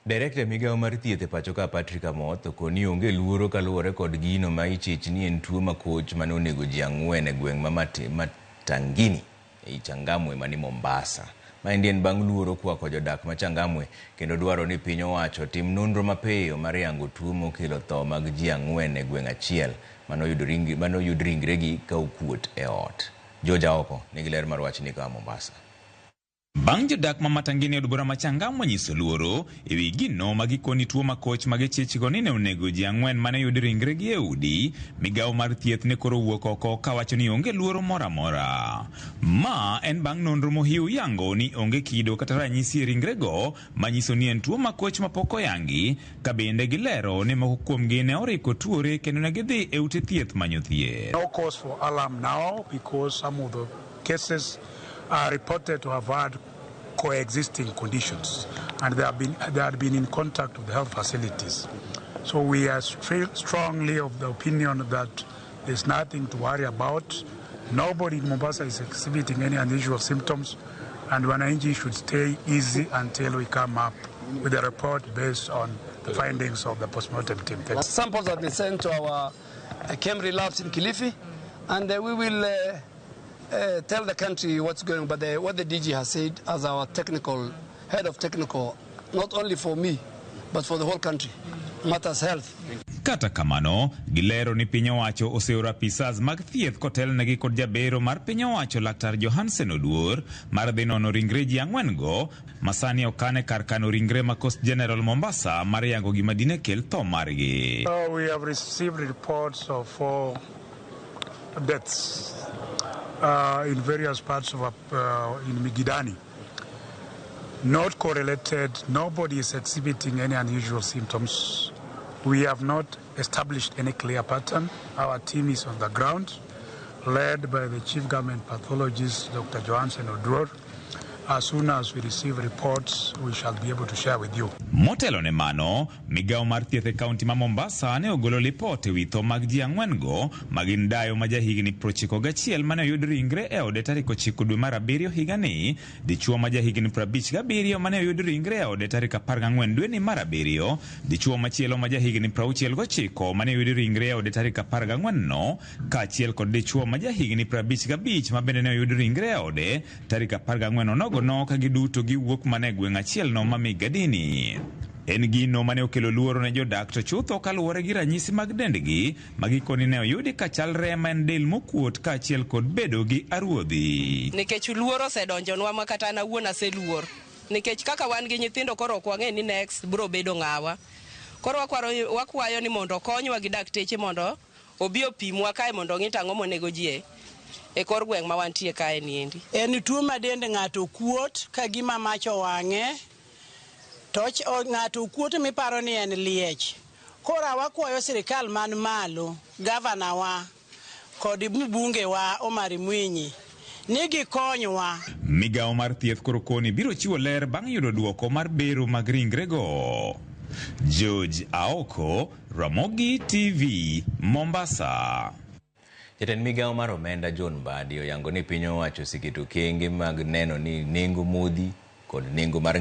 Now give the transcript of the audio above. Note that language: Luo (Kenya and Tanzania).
Director Migao mar thieth e pacho ka Patrick Amoth okoni onge luoro kaluwore kod gino ma ichich ni en tuo makoch mane onego ji 4 e gweng' ma Matangini ei Changamwe mani Mombasa. Maendi en bang' luoro kwako jodak ma Changamwe kendo dwaro ni piny owacho tim nonro mapiyo mar yango tuo mokelo tho mag ji 4 e gweng' achiel manoyud ringregi ka okuot e ot. Joja oko nigi ler mar wachni ka Mombasa. Bang' jodak ma Matangini od bura ma Changamwe nyiso luoro ewi gino magikoni tuo makoch magichichgo ni ne onego ji 4 mane yud ringregi e udi, migao mar thieth ne koro wuok oko kawacho ni onge luoro mora mora. Ma en bang' nonro mohiu yango ni onge kido kata ranyisi e ringrego manyiso ni en tuo makoch mapok oyangi, ka bende gilero ni moko kuomgi ne oriko tuore kendo ne gidhi e ute thieth manyo thieth. No cause for alarm now because some of the cases are reported to have had coexisting conditions and they had been in contact with the health facilities. So we are strongly of the opinion that there's nothing to worry about. Nobody in Mombasa is exhibiting any unusual symptoms, and Wananchi should stay easy until we come up with a report based on the findings of the postmortem team. Samples have been sent to our Kemri labs in Kilifi, and we will tell the country what's going on. But what the DG has said as our head of technical, not only for me, but for the whole country, matters health. Kata kamano, gilero ni piny owacho oseoro apisas mag thieth kotelnegi kod jabero mar piny owacho Laktar Johansen Oduor mar dhi nono ringre ji 4 go masani okane kar kano ringre ma Coast General Mombasa mar yango gima dine kel tho margi. We have received reports of 4 deaths in various parts of in Migidani. Not correlated, nobody is exhibiting any unusual symptoms. We have not established any clear pattern. Our team is on the ground, led by the Chief Government Pathologist, Dr. Johansen Oduor. As soon as we receive reports, we shall be able to share with you. Motelo ne mano, migao mar thieth e kaunti ma Mombasa ne ogolo lipot ewi tho mag ji 4 go magin dayo ma jahigni 91 mane oyud ringre e ode tarik 9 dwe mar 7 higani, dichuo ma jahigni 57 mane oyud ringre e ode tarik 14 dwe ni mar 7, dichuo machielo ma jahigni 69 mane oyud ringre e ode tarik 14 no, kaachiel kod dichuo ma jahigni 55 ma bende ne oyud ringre e ode tarik 14 no ka giduto giwuok mane gweng' achiel no ma Migadini. En gino mane okelo luoro ne jodak to chutho kaluwore gi ranyisi mag dendgi magikoni ne oyudi ka chal rema en del mokuot kaachiel kod bedo gi aruodhi. Nikech luoro osedonjonwa ma kata na wuon aseluor. Nikech kaka wan gi nyithindo koro ok wang'e ni next biro bedo ng'awa. Koro wakwayo ni mondo konywa gi dakteche mondo obi opimwa kae mondo ng'i tang'o monego ji e kor gweng' ma wantie kae niendi. En tuo ma dend ng'ato kuot ka gima macho wang'e, to ng'ato kuot miparo ni en liech. Kora wakwayo sirikal man malo, gavana wa kod mbunge wa Omar Mwinyi ni gikonywa. Migao mar thieth koro koni biro chiwo ler bang' yudo duoko mar bero mag ringrego. George Aoko, Ramogi TV, Mombasa. Jatend migao mar omenda John Mbadi oyango ni piny owacho oseketo kenge mag neno ni nengo modhi kod nengo mar